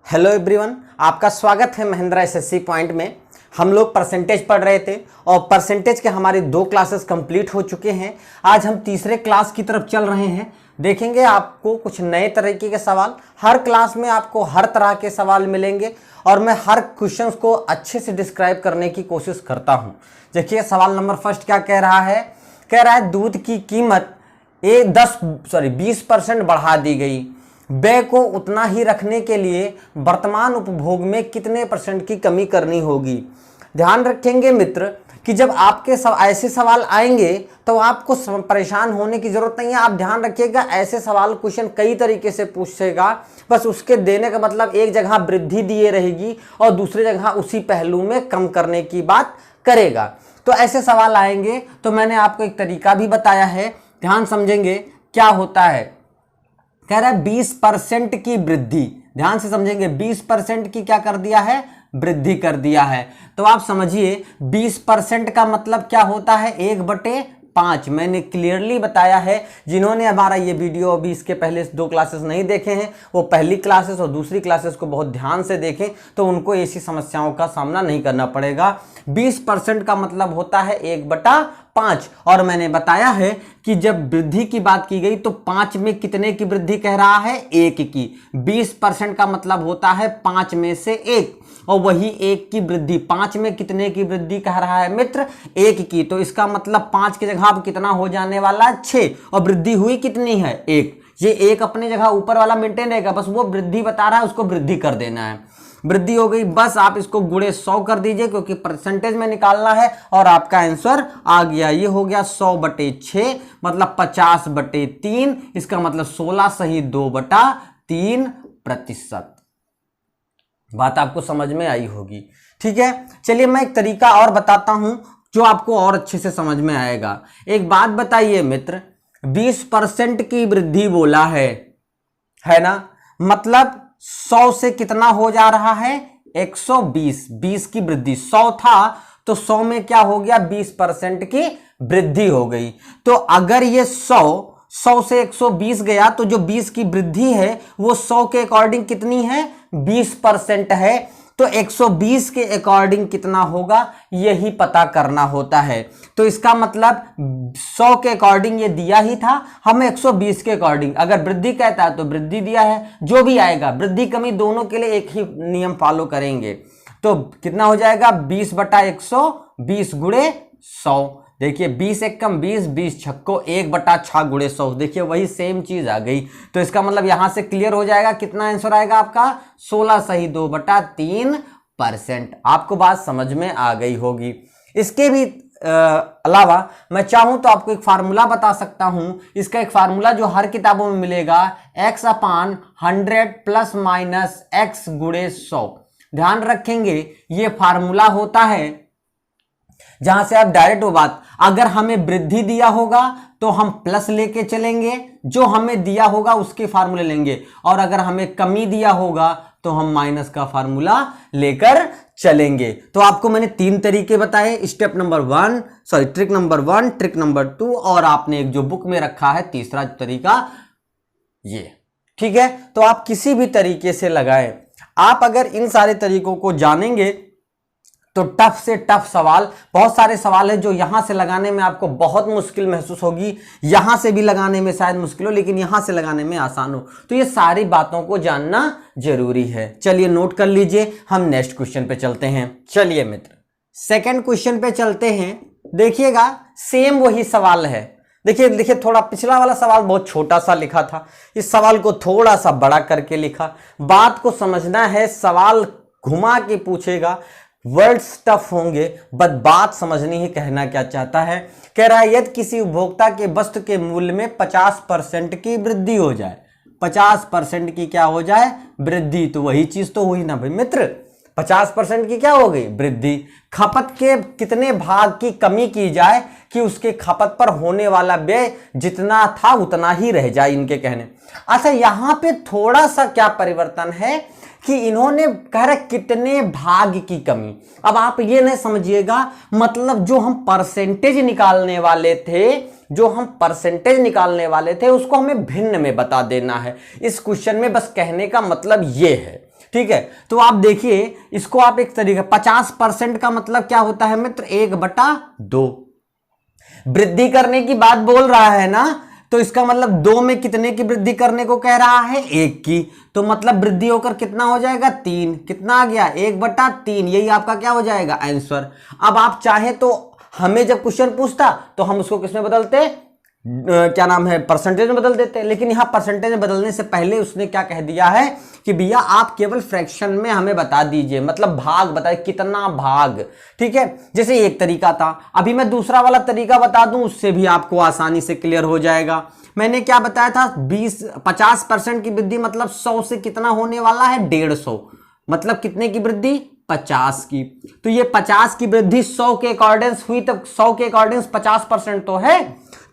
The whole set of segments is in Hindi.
हेलो एवरीवन, आपका स्वागत है महिंद्रा एसएससी पॉइंट में। हम लोग परसेंटेज पढ़ रहे थे और परसेंटेज के हमारी 2 क्लासेस कंप्लीट हो चुके हैं। आज हम तीसरे क्लास की तरफ चल रहे हैं। देखेंगे आपको कुछ नए तरीके के सवाल। हर क्लास में आपको हर तरह के सवाल मिलेंगे और मैं हर क्वेश्चंस को अच्छे से डिस्क्राइब करने की कोशिश करता हूँ। देखिए सवाल नंबर फर्स्ट क्या कह रहा है। कह रहा है दूध की कीमत 20% बढ़ा दी गई। व्यय को उतना ही रखने के लिए वर्तमान उपभोग में कितने % की कमी करनी होगी। ध्यान रखेंगे मित्र कि जब आपके ऐसे सवाल आएंगे तो आपको परेशान होने की जरूरत नहीं है। आप ध्यान रखिएगा, ऐसे सवाल क्वेश्चन कई तरीके से पूछेगा, बस उसके देने का मतलब एक जगह वृद्धि दिए रहेगी और दूसरी जगह उसी पहलू में कम करने की बात करेगा। तो ऐसे सवाल आएंगे तो मैंने आपको एक तरीका भी बताया है, ध्यान समझेंगे क्या होता है। कह रहा है 20% की वृद्धि, ध्यान से समझेंगे, 20% की क्या कर दिया है, वृद्धि कर दिया है। तो आप समझिए 20% का मतलब क्या होता है, 1/5। मैंने क्लियरली बताया है। जिन्होंने हमारा ये वीडियो अभी इसके पहले 2 क्लासेस नहीं देखे हैं वो पहली क्लासेस और दूसरी क्लासेस को बहुत ध्यान से देखें तो उनको ऐसी समस्याओं का सामना नहीं करना पड़ेगा। 20% का मतलब होता है 1/5 और मैंने बताया है कि जब वृद्धि की बात की गई तो 5 में कितने की वृद्धि कह रहा है, 1 की। 20% का मतलब होता है 5 में से 1 और वही 1 की वृद्धि। 5 में कितने की वृद्धि कह रहा है मित्र, 1 की। तो इसका मतलब 5 की जगह अब कितना हो जाने वाला, 6 और वृद्धि हुई कितनी है, 1। ये 1 अपनी जगह ऊपर वाला मेंटेन रहेगा, बस वो वृद्धि बता रहा है उसको वृद्धि कर देना है। वृद्धि हो गई, बस आप इसको गुणे 100 कर दीजिए क्योंकि परसेंटेज में निकालना है और आपका आंसर आ गया। ये हो गया 100/6 मतलब 50/3। इसका मतलब 16 सही 2/3%। बात आपको समझ में आई होगी, ठीक है। चलिए मैं एक तरीका और बताता हूं जो आपको और अच्छे से समझ में आएगा। एक बात बताइए मित्र, 20% की वृद्धि बोला है ना, मतलब 100 से कितना हो जा रहा है, 120। 20 की वृद्धि, 100 था तो 100 में क्या हो गया, 20% की वृद्धि हो गई। तो अगर ये 100 से 120 गया तो जो 20 की वृद्धि है वो 100 के अकॉर्डिंग कितनी है, 20% है। तो 120 के अकॉर्डिंग कितना होगा यही पता करना होता है। तो इसका मतलब 100 के अकॉर्डिंग ये दिया ही था, हमें 120 के अकॉर्डिंग, अगर वृद्धि कहता है तो वृद्धि दिया है, जो भी आएगा वृद्धि कमी दोनों के लिए एक ही नियम फॉलो करेंगे। तो कितना हो जाएगा, 20/120 गुणे 100। देखिए 20 एक कम 20, 20 छक्को 1/6 गुणे 100। देखिए वही सेम चीज आ गई। तो इसका मतलब यहां से क्लियर हो जाएगा, कितना आंसर आएगा आपका, 16 सही 2/3%। आपको बात समझ में आ गई होगी। इसके भी अलावा मैं चाहूं तो आपको एक फार्मूला बता सकता हूं। इसका एक फार्मूला जो हर किताबों में मिलेगा, x/100 ± x गुणे 100। ध्यान रखेंगे ये फार्मूला होता है जहां से आप डायरेक्ट वो बात, अगर हमें वृद्धि दिया होगा तो हम प्लस लेके चलेंगे, जो हमें दिया होगा उसके फार्मूले लेंगे, और अगर हमें कमी दिया होगा तो हम माइनस का फार्मूला लेकर चलेंगे। तो आपको मैंने 3 तरीके बताए, ट्रिक नंबर 1, ट्रिक नंबर 2 और आपने एक जो बुक में रखा है तीसरा तरीका, ये ठीक है। तो आप किसी भी तरीके से लगाएं। आप अगर इन सारे तरीकों को जानेंगे तो टफ से टफ सवाल, बहुत सारे सवाल है जो यहां से लगाने में आपको बहुत मुश्किल महसूस होगी, यहां से भी लगाने में शायद मुश्किल हो लेकिन यहां से लगाने में आसान हो। तो ये सारी बातों को जानना जरूरी है। चलिए नोट कर लीजिए, हम नेक्स्ट क्वेश्चन पे चलते हैं। चलिए मित्र सेकंड क्वेश्चन पे चलते हैं। देखिएगा सेम वही सवाल है। देखिए थोड़ा पिछला वाला सवाल बहुत छोटा सा लिखा था, इस सवाल को थोड़ा सा बड़ा करके लिखा। बात को समझना है, सवाल घुमा के पूछेगा, वर्ड्स टफ होंगे, बट बात समझनी है कहना क्या चाहता है। कह रहा है यदि किसी उपभोक्ता के वस्तु के मूल्य में 50% की वृद्धि हो जाए, 50% की क्या हो जाए, वृद्धि, तो वही चीज तो हुई ना भाई मित्र, 50% की क्या हो गई, वृद्धि। खपत के कितने भाग की कमी की जाए कि उसके खपत पर होने वाला व्यय जितना था उतना ही रह जाए, इनके कहने। अच्छा यहां पे थोड़ा सा क्या परिवर्तन है कि इन्होंने कह रहा कितने भाग की कमी। अब आप ये नहीं समझिएगा, मतलब जो हम परसेंटेज निकालने वाले थे उसको हमें भिन्न में बता देना है। इस क्वेश्चन में बस कहने का मतलब ये है ठीक है, तो आप देखिए इसको आप एक तरीके 50% का मतलब क्या होता है मित्र, 1/2। वृद्धि करने की बात बोल रहा है ना, तो इसका मतलब 2 में कितने की वृद्धि करने को कह रहा है, 1 की। तो मतलब वृद्धि होकर कितना हो जाएगा, 3। कितना आ गया, 1/3। यही आपका क्या हो जाएगा आंसर। अब आप चाहे तो हमें जब क्वेश्चन पूछता तो हम उसको किसमें बदलते, क्या नाम है, परसेंटेज में बदल देते हैं। लेकिन यहां परसेंटेज में बदलने से पहले उसने क्या कह दिया है कि भैया आप केवल फ्रैक्शन में हमें बता दीजिए, मतलब भाग बताइए कितना भाग। ठीक है, जैसे एक तरीका था, अभी मैं दूसरा वाला तरीका बता दूं, उससे भी आपको आसानी से क्लियर हो जाएगा। मैंने क्या बताया था, 50% की वृद्धि मतलब 100 से कितना होने वाला है, 150। मतलब कितने की वृद्धि, 50 की। तो ये 50 की वृद्धि 100 के अकॉर्डिंग्स हुई, तो 100 के अकॉर्डिंग्स 50% तो है,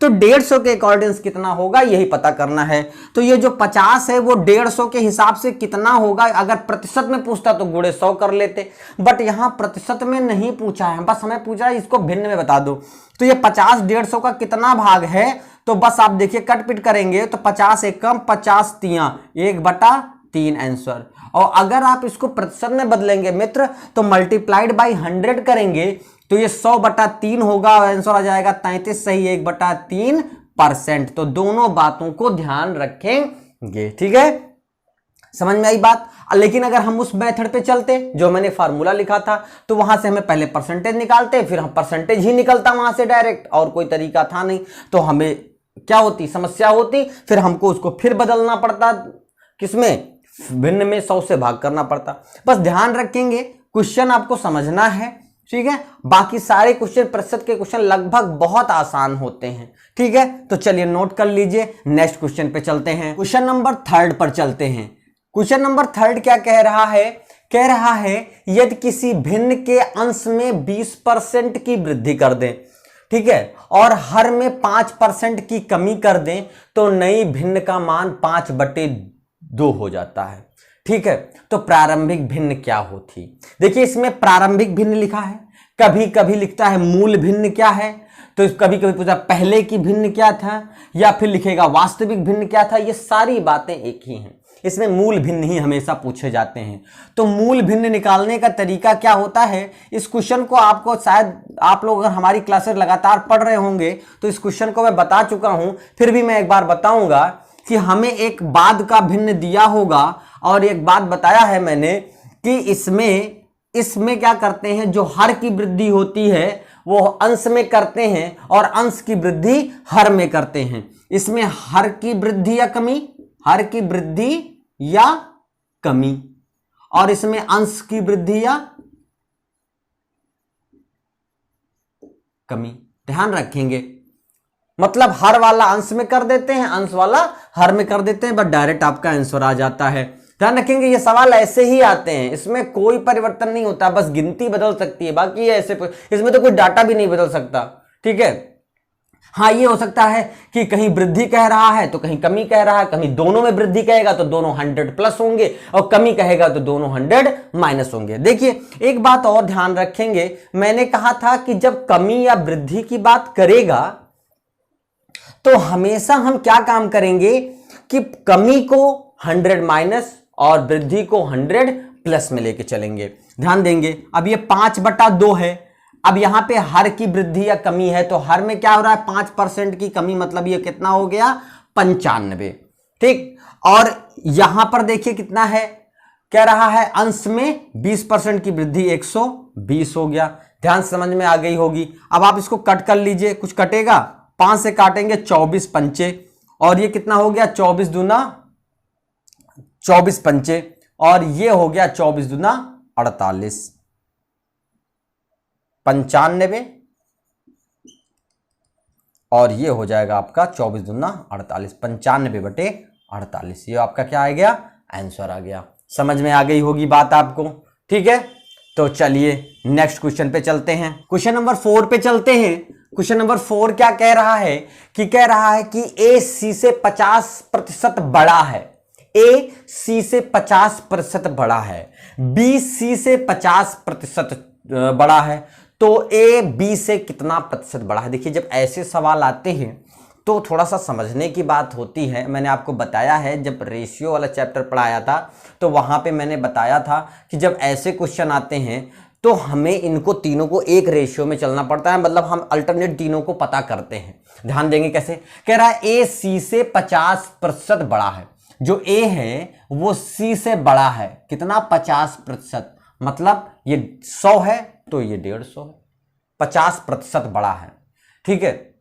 तो 150 के अकॉर्डिंग्स कितना होगा यही पता करना है। तो ये जो 50 है वो 150 के हिसाब से कितना होगा, अगर प्रतिशत में पूछता तो गुणे 100 कर लेते, बट यहां प्रतिशत में नहीं पूछा है, बस हमें पूछा है इसको भिन्न में बता दो। तो ये 50 150 का कितना भाग है, तो बस आप देखिए कट पिट करेंगे तो 50 एकम 50 तियां 1/3 आंसर। और अगर आप इसको प्रतिशत में बदलेंगे मित्र तो मल्टीप्लाइड बाई 100 करेंगे तो ये 100/3 होगा, आंसर आ जाएगा 33 सही, 1/3%। तो दोनों बातों को ध्यान रखेंगे। ठीक है, समझ में आई बात। लेकिन अगर हम उस मेथड पे चलते जो मैंने फार्मूला लिखा था, तो वहां से हमें पहले परसेंटेज निकालते, फिर हम परसेंटेज ही निकलता वहां से डायरेक्ट, और कोई तरीका था नहीं, तो हमें क्या होती, समस्या होती, फिर हमको उसको फिर बदलना पड़ता, किसमें, भिन्न में 100 से भाग करना पड़ता। बस ध्यान रखेंगे, क्वेश्चन आपको समझना है। ठीक है, बाकी सारे क्वेश्चन, प्रतिशत के क्वेश्चन लगभग बहुत आसान होते हैं। ठीक है, तो चलिए नोट कर लीजिए, नेक्स्ट क्वेश्चन पे चलते हैं। क्वेश्चन नंबर 3 पर चलते हैं। क्वेश्चन नंबर 3 क्या कह रहा है, कह रहा है यदि किसी भिन्न के अंश में 20% की वृद्धि कर दें, ठीक है, और हर में 5% की कमी कर दें, तो नई भिन्न का मान 5/2 हो जाता है। ठीक है, तो प्रारंभिक भिन्न क्या होती, देखिए इसमें प्रारंभिक भिन्न लिखा है, कभी कभी लिखता है मूल भिन्न क्या है, तो कभी कभी पूछा पहले की भिन्न क्या था, या फिर लिखेगा वास्तविक भिन्न क्या था। ये सारी बातें एक ही हैं, इसमें मूल भिन्न ही हमेशा पूछे जाते हैं। तो मूल भिन्न निकालने का तरीका क्या होता है, इस क्वेश्चन को आपको शायद आप लोग अगर हमारी क्लासेस लगातार पढ़ रहे होंगे तो इस क्वेश्चन को मैं बता चुका हूं, फिर भी मैं एक बार बताऊंगा कि हमें एक बाद का भिन्न दिया होगा, और एक बात बताया है मैंने कि इसमें क्या करते हैं, जो हर की वृद्धि होती है वो अंश में करते हैं, और अंश की वृद्धि हर में करते हैं। इसमें हर की वृद्धि या कमी, हर की वृद्धि या कमी, और इसमें अंश की वृद्धि या कमी। ध्यान रखेंगे, मतलब हर वाला अंश में कर देते हैं, अंश वाला हर में कर देते हैं, बस डायरेक्ट आपका आंसर आ जाता है। ध्यान रखेंगे, ये सवाल ऐसे ही आते हैं, इसमें कोई परिवर्तन नहीं होता, बस गिनती बदल सकती है, बाकी ऐसे इसमें तो कोई डाटा भी नहीं बदल सकता। ठीक है, हाँ ये हो सकता है कि कहीं वृद्धि कह रहा है तो कहीं कमी कह रहा है, कहीं दोनों में वृद्धि कहेगा तो दोनों 100+ होंगे, और कमी कहेगा तो दोनों 100- होंगे। देखिए एक बात और ध्यान रखेंगे, मैंने कहा था कि जब कमी या वृद्धि की बात करेगा तो हमेशा हम क्या काम करेंगे कि कमी को 100- और वृद्धि को 100+ में लेके चलेंगे। ध्यान देंगे, अब ये 5/2 है, अब यहां पे हर की वृद्धि या कमी है, तो हर में क्या हो रहा है, 5% की कमी, मतलब ये कितना हो गया, 95। ठीक, और यहां पर देखिए कितना है, कह रहा है अंश में 20% की वृद्धि, 120 हो गया। ध्यान समझ में आ गई होगी। अब आप इसको कट कर लीजिए, कुछ कटेगा, 5 से काटेंगे 24 पंचे, और ये कितना हो गया, 24 दूना 24 पंचे, और ये हो गया 24 दूना 48, 95, और ये हो जाएगा आपका 24 दूना 48, 95/48। ये आपका क्या आ गया, आंसर आ गया। समझ में आ गई होगी बात आपको। ठीक है, तो चलिए नेक्स्ट क्वेश्चन पे चलते हैं। क्वेश्चन नंबर 4 पे चलते हैं। क्वेश्चन नंबर 4 क्या कह रहा है कि कह रहा है कि ए सी से 50% बड़ा है, ए सी से 50% बड़ा है, बी सी से 50% बड़ा है, तो ए बी से कितना प्रतिशत बड़ा है। देखिए जब ऐसे सवाल आते हैं तो थोड़ा सा समझने की बात होती है। मैंने आपको बताया है, जब रेशियो वाला चैप्टर पढ़ाया था तो वहाँ पे मैंने बताया था कि जब ऐसे क्वेश्चन आते हैं तो हमें इनको तीनों को एक रेशियो में चलना पड़ता है, मतलब हम अल्टरनेट तीनों को पता करते हैं। ध्यान देंगे कैसे। कह रहा है ए सी से 50% बड़ा है। जो ए है वो सी से बड़ा है, कितना? 50%। मतलब ये 100 है तो ये 150 है, 50% बड़ा है। ठीक है।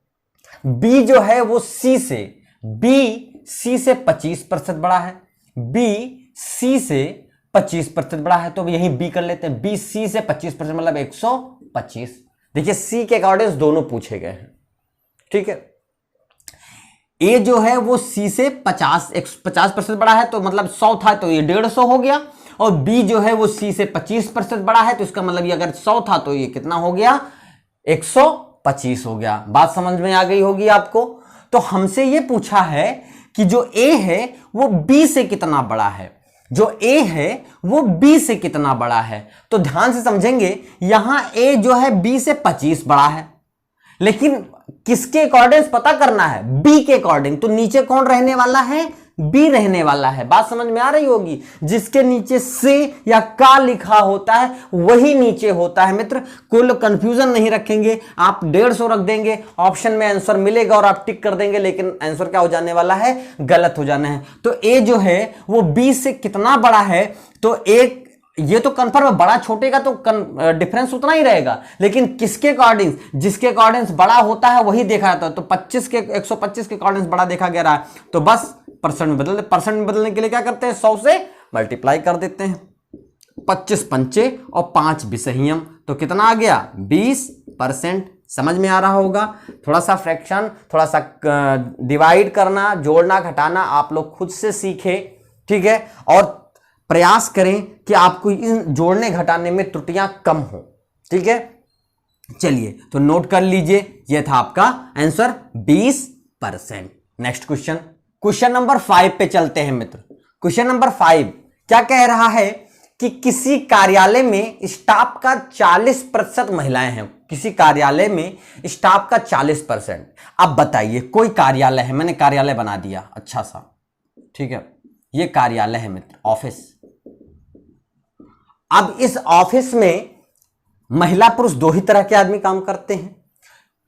बी जो है वो सी से 25% बड़ा है। बी सी से 25% बड़ा है, तो यही बी कर लेते हैं। बी सी से 25% मतलब 125। देखिए सी के अकॉर्डिंग दोनों पूछे गए हैं। ठीक है। ए जो है वो सी से 50% बड़ा है, तो मतलब 100 था तो ये 150 हो गया। और बी जो है वो सी से 25% बड़ा है, तो इसका मतलब ये अगर 100 था तो ये कितना हो गया? 125 हो गया। बात समझ में आ गई होगी आपको। तो हमसे ये पूछा है कि जो ए है वो बी से कितना बड़ा है। जो ए है वो बी से कितना बड़ा है। तो ध्यान से समझेंगे, यहां ए जो है बी से 25 बड़ा है, लेकिन किसके अकॉर्डिंग पता करना है? बी के अकॉर्डिंग। तो नीचे कौन रहने वाला है? बी रहने वाला है। बात समझ में आ रही होगी। जिसके नीचे से या का लिखा होता है वही नीचे होता है मित्र। कोई कंफ्यूजन नहीं रखेंगे। आप 150 रख देंगे, ऑप्शन में आंसर मिलेगा और आप टिक कर देंगे, लेकिन आंसर क्या हो जाने वाला है? गलत हो जाना है। तो ए जो है वो बी से कितना बड़ा है? तो एक ये तो कंफर्म है, बड़ा छोटे का तो डिफरेंस उतना ही रहेगा, लेकिन किसके अकॉर्डिंग? जिसके अकॉर्डिंग बड़ा होता है वही देखा जाता है। तो 125 के अकॉर्डिंग बड़ा देखा गया रहा है, तो बस परसेंट में बदल दे। परसेंट में बदलने के लिए क्या करते हैं? 100 से मल्टीप्लाई कर देते हैं। 25 पंचे और 5 बिसहियम, तो कितना आ गया? 20%। समझ में आ रहा होगा। थोड़ा सा फ्रैक्शन, थोड़ा सा डिवाइड करना, जोड़ना, घटाना आप लोग खुद से सीखे। ठीक है। और प्रयास करें कि आपको इन जोड़ने घटाने में त्रुटियां कम हो। ठीक है। चलिए तो नोट कर लीजिए, यह था आपका answer 20%। Next question, question number 5 पे चलते हैं मित्र। क्वेश्चन नंबर 5 क्या कह रहा है कि किसी कार्यालय में स्टाफ का 40% महिलाएं हैं। किसी कार्यालय में स्टाफ का 40%। अब बताइए, कोई कार्यालय है, मैंने कार्यालय बना दिया अच्छा सा। ठीक है। ये कार्यालय है मित्र, ऑफिस। अब इस ऑफिस में महिला पुरुष दो ही तरह के आदमी काम करते हैं,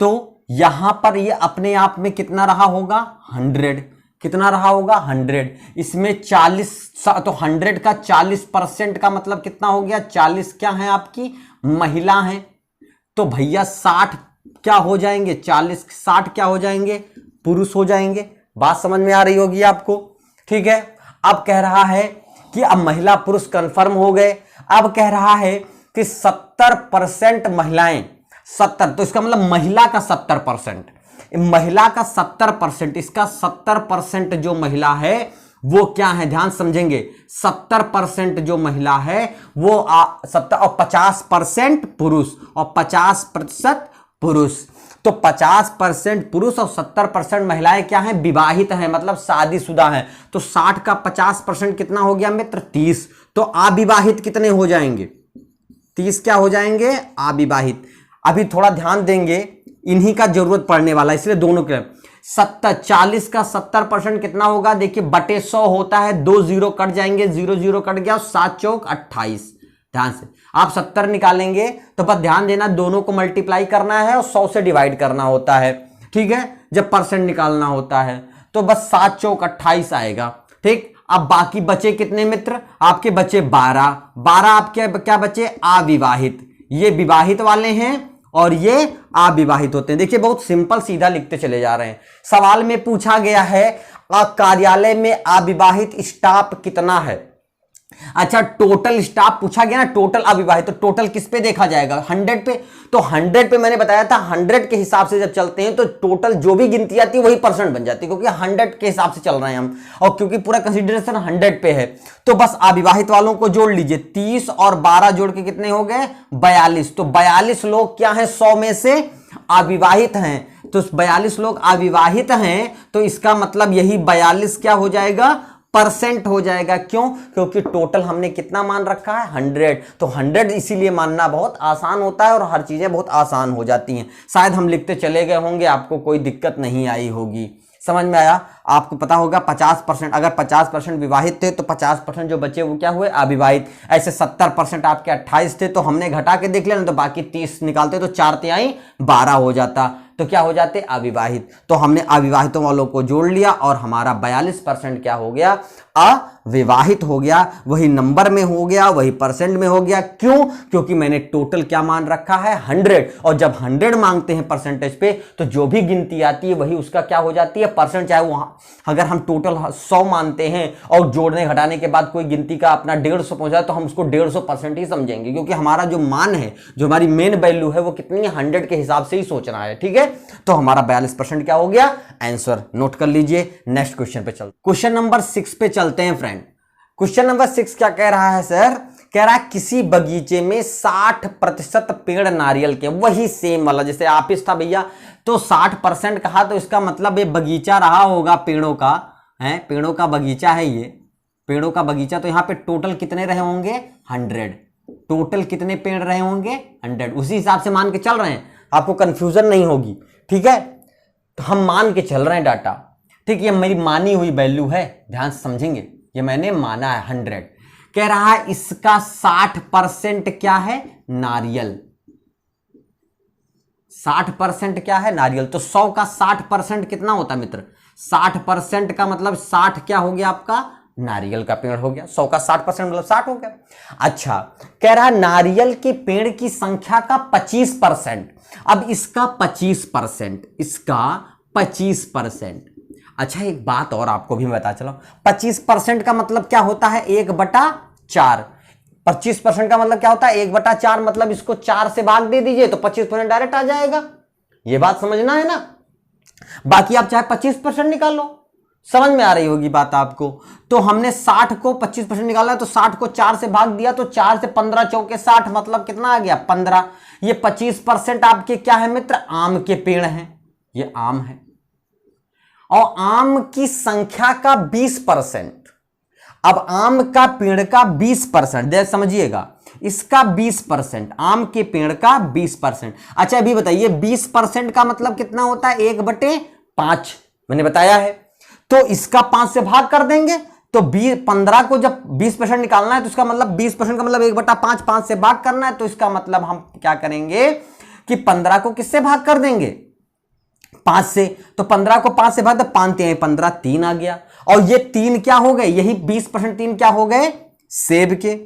तो यहां पर ये अपने आप में कितना रहा होगा? 100। कितना रहा होगा? 100। इसमें 40, तो 100 का 40% का मतलब कितना हो गया? 40 क्या है आपकी? महिला हैं। तो भैया 60 क्या हो जाएंगे? 60 क्या हो जाएंगे? पुरुष हो जाएंगे। बात समझ में आ रही होगी आपको। ठीक है। अब कह रहा है कि अब महिला पुरुष कंफर्म हो गए। अब कह रहा है कि 70% महिलाएं, 70, तो इसका मतलब महिला का 70%, महिला का 70%, इसका 70% जो महिला है वो क्या है? ध्यान समझेंगे, 70% जो महिला है वो 70 और 50% पुरुष और 50% पुरुष। तो 50% पुरुष और 70% महिलाएं क्या हैं? विवाहित हैं, मतलब शादीशुदा हैं। तो 60 का 50% कितना हो गया मित्र? 30। तो अविवाहित कितने हो जाएंगे? 30 क्या हो जाएंगे? अविवाहित। अभी थोड़ा ध्यान देंगे, इन्हीं का जरूरत पड़ने वाला है, इसलिए दोनों के 40 का 70% कितना होगा? देखिए बटे 100 होता है, 2 जीरो कट जाएंगे, 0 0 कट गया, 7 चौक 28। ध्यान से आप 70 निकालेंगे तो बस ध्यान देना, दोनों को मल्टीप्लाई करना है और 100 से डिवाइड करना होता है। ठीक है। जब परसेंट निकालना होता है तो बस 7 चौक 28 आएगा। ठीक। अब बाकी बचे कितने मित्र? आपके बचे 12 आपके क्या बचे? अविवाहित। ये विवाहित वाले हैं और ये अविवाहित होते हैं। देखिए बहुत सिंपल सीधा लिखते चले जा रहे हैं। सवाल में पूछा गया है कार्यालय में अविवाहित स्टाफ कितना है। अच्छा, टोटल स्टाफ पूछा गया ना, टोटल अविवाहित, तो टोटल किस पे देखा जाएगा? 100 पे। तो 100 पे मैंने बताया था 100 के हिसाब से जब चलते हैं तो टोटल जो भी गिनती आती है वही परसेंट बन जाती है, क्योंकि 100 के हिसाब से चल रहे हैं हम, और क्योंकि पूरा कंसीडरेशन 100 पे है। तो बस अविवाहित वालों को जोड़ लीजिए, 30 और 12 जोड़ के कितने हो गए? 42। तो 42 लोग क्या है? 100 में से अविवाहित हैं। तो 42 लोग अविवाहित हैं, तो इसका मतलब यही 42 क्या हो जाएगा? परसेंट हो जाएगा। क्यों? क्योंकि टोटल हमने कितना मान रखा है 100, तो 100 इसीलिए मानना बहुत आसान होता है और हर चीजें बहुत आसान हो जाती हैं। शायद हम लिखते चले गए होंगे, आपको कोई दिक्कत नहीं आई होगी। समझ में आया? आपको पता होगा 50%, अगर 50% विवाहित थे तो 50% जो बचे वो क्या हुए? अविवाहित। ऐसे 70% आपके 28 थे तो हमने घटा के देख लिया ना, तो बाकी 30 निकालते तो 4 तिहाई 12 हो जाता, तो क्या हो जाते? अविवाहित। तो हमने अविवाहितों वालों को जोड़ लिया और हमारा 42% क्या हो गया? अविवाहित हो गया। वही नंबर में हो गया, वही परसेंट में हो गया। क्यों? क्योंकि मैंने टोटल क्या मान रखा है 100, और जब 100 मांगते हैं परसेंटेज पे तो जो भी गिनती आती है वही उसका क्या हो जाती है? परसेंट। चाहे वहां अगर हम टोटल 100 मानते हैं और जोड़ने घटाने के बाद कोई गिनती का अपना 150 पहुंचा तो हम उसको 150% ही समझेंगे, क्योंकि हमारा जो मान है, जो हमारी मेन वैल्यू है वो कितनी है? 100 के हिसाब से ही सोचना है। ठीक है, तो हमारा 42% क्या हो गया? आंसर। नोट कर लीजिए। नेक्स्ट क्वेश्चन पे चलते, क्वेश्चन नंबर 6 पे चलते हैं फ्रेंड। क्वेश्चन नंबर 6 क्या कह रहा है सर? कह रहा है किसी बगीचे में 60% पेड़ नारियल के, वही सेम वाला जैसे ऑफिस था भैया, तो 60% कहा तो इसका मतलब ये बगीचा रहा होगा पेड़ों का, है पेड़ों का बगीचा है ये, पेड़ों का बगीचा। तो यहां पे टोटल कितने रहे होंगे? 100। टोटल कितने पेड़ रहे होंगे? 100। उसी हिसाब से मान के चल रहे हैं, आपको कंफ्यूजन नहीं होगी। ठीक है, तो हम मान के चल रहे हैं डाटा। ठीक, ये मेरी मानी हुई वैल्यू है, ध्यान से समझेंगे, ये मैंने माना है 100। कह रहा है इसका 60% क्या है? नारियल। 60% क्या है? नारियल। तो 100 का 60% कितना होता है मित्र? 60% का मतलब 60 क्या हो गया आपका? नारियल का पेड़ हो गया। 100 का 60% मतलब 60 हो गया। अच्छा, कह रहा है नारियल के पेड़ की संख्या का 25%। अब इसका 25%, इसका 25%। अच्छा, एक बात और आपको भी बता चलो, 25% का मतलब क्या होता है? 1/4। 25% का मतलब क्या होता है? 1/4। मतलब इसको 4 से भाग दे दीजिए तो 25% डायरेक्ट आ जाएगा। ये बात समझना है ना? बाकी आप चाहे 25% निकालो, समझ में आ रही होगी बात आपको। तो हमने 60 को 25% निकाला, तो 60 को 4 से भाग दिया, तो 4 से 15 चौके 60, मतलब कितना आ गया? 15। ये 25% आपके क्या है मित्र? आम के पेड़ हैं, ये आम है। और आम की संख्या का 20%। अब आम का पेड़ का 20%, जैसे समझिएगा, इसका 20%, आम के पेड़ का 20%। अच्छा अभी बताइए 20% का मतलब कितना होता है? 1/5 मैंने बताया है। तो इसका 5 से भाग कर देंगे, तो 15 को जब 20% निकालना है तो इसका मतलब 20% का मतलब 1/5, 5 से भाग करना है। तो इसका मतलब हम क्या करेंगे कि 15 को किससे भाग कर देंगे? 5 से। तो 15 को 5 से भाग, तो 5 3 15, 3 आ गया। और ये 3 क्या हो गए? यही 20% 3 क्या हो गए? सेब के,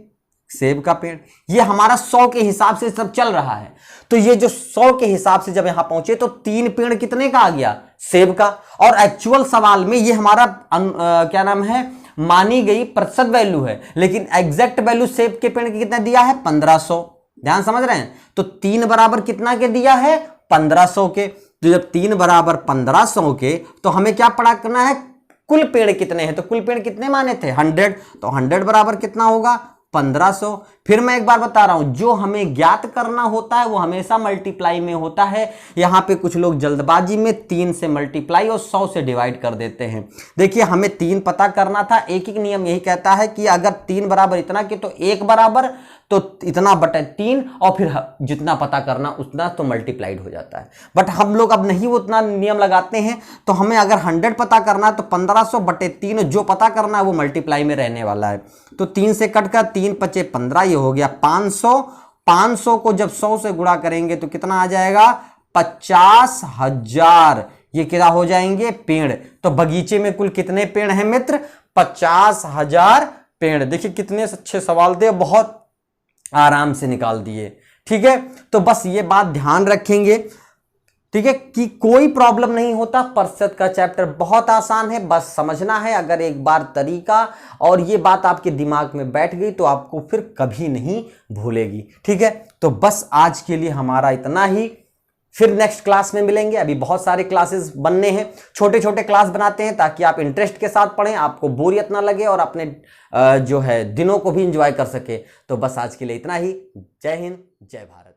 सेब का पेड़। ये हमारा 100 के हिसाब से सब चल रहा है। तो ये जो 100 के हिसाब से जब यहां पहुंचे तो 3 पेड़ कितने का आ गया? सेब का। और एक्चुअल सवाल में ये हमारा क्या नाम है, मानी गई प्रतिशत वैल्यू है, लेकिन एग्जैक्ट वैल्यू सेब के पेड़ की कितना दिया है? 1500। ध्यान समझ रहे हैं? तो 3 बराबर कितना के दिया है? 1500 के। तो जब 3 बराबर 1500 के, तो हमें क्या पता करना है? कुल पेड़ कितने हैं? तो कुल पेड़ कितने माने थे? 100। तो 100 बराबर कितना होगा? 1500। फिर मैं एक बार बता रहा हूं, जो हमें ज्ञात करना होता है वो हमेशा मल्टीप्लाई में होता है। यहां पे कुछ लोग जल्दबाजी में 3 से मल्टीप्लाई और 100 से डिवाइड कर देते हैं। देखिए हमें 3 पता करना था, एक ही नियम यही कहता है कि अगर 3 बराबर इतना के, तो 1 बराबर तो इतना बटे 3, और फिर जितना पता करना उतना तो मल्टीप्लाइड हो जाता है। बट हम लोग अब नहीं उतना नियम लगाते हैं। तो हमें अगर 100 पता करना है तो 1500 बटे 3, जो पता करना है वो मल्टीप्लाई में रहने वाला है। तो 3 से कट कर 3 पचे 15, ये हो गया 500। 500 को जब 100 से गुणा करेंगे तो कितना आ जाएगा? 50,000। ये क्या हो जाएंगे? पेड़। तो बगीचे में कुल कितने पेड़ हैं मित्र? 50,000 पेड़। देखिए कितने अच्छे सवाल थे, बहुत आराम से निकाल दिए। ठीक है, तो बस ये बात ध्यान रखेंगे, ठीक है, कि कोई प्रॉब्लम नहीं होता। प्रतिशत का चैप्टर बहुत आसान है, बस समझना है। अगर एक बार तरीका और ये बात आपके दिमाग में बैठ गई तो आपको फिर कभी नहीं भूलेगी। ठीक है, तो बस आज के लिए हमारा इतना ही। फिर नेक्स्ट क्लास में मिलेंगे। अभी बहुत सारे क्लासेस बनने हैं, छोटे छोटे क्लास बनाते हैं ताकि आप इंटरेस्ट के साथ पढ़ें, आपको बोरियत ना लगे और अपने जो है दिनों को भी एंजॉय कर सके। तो बस आज के लिए इतना ही। जय हिंद, जय भारत।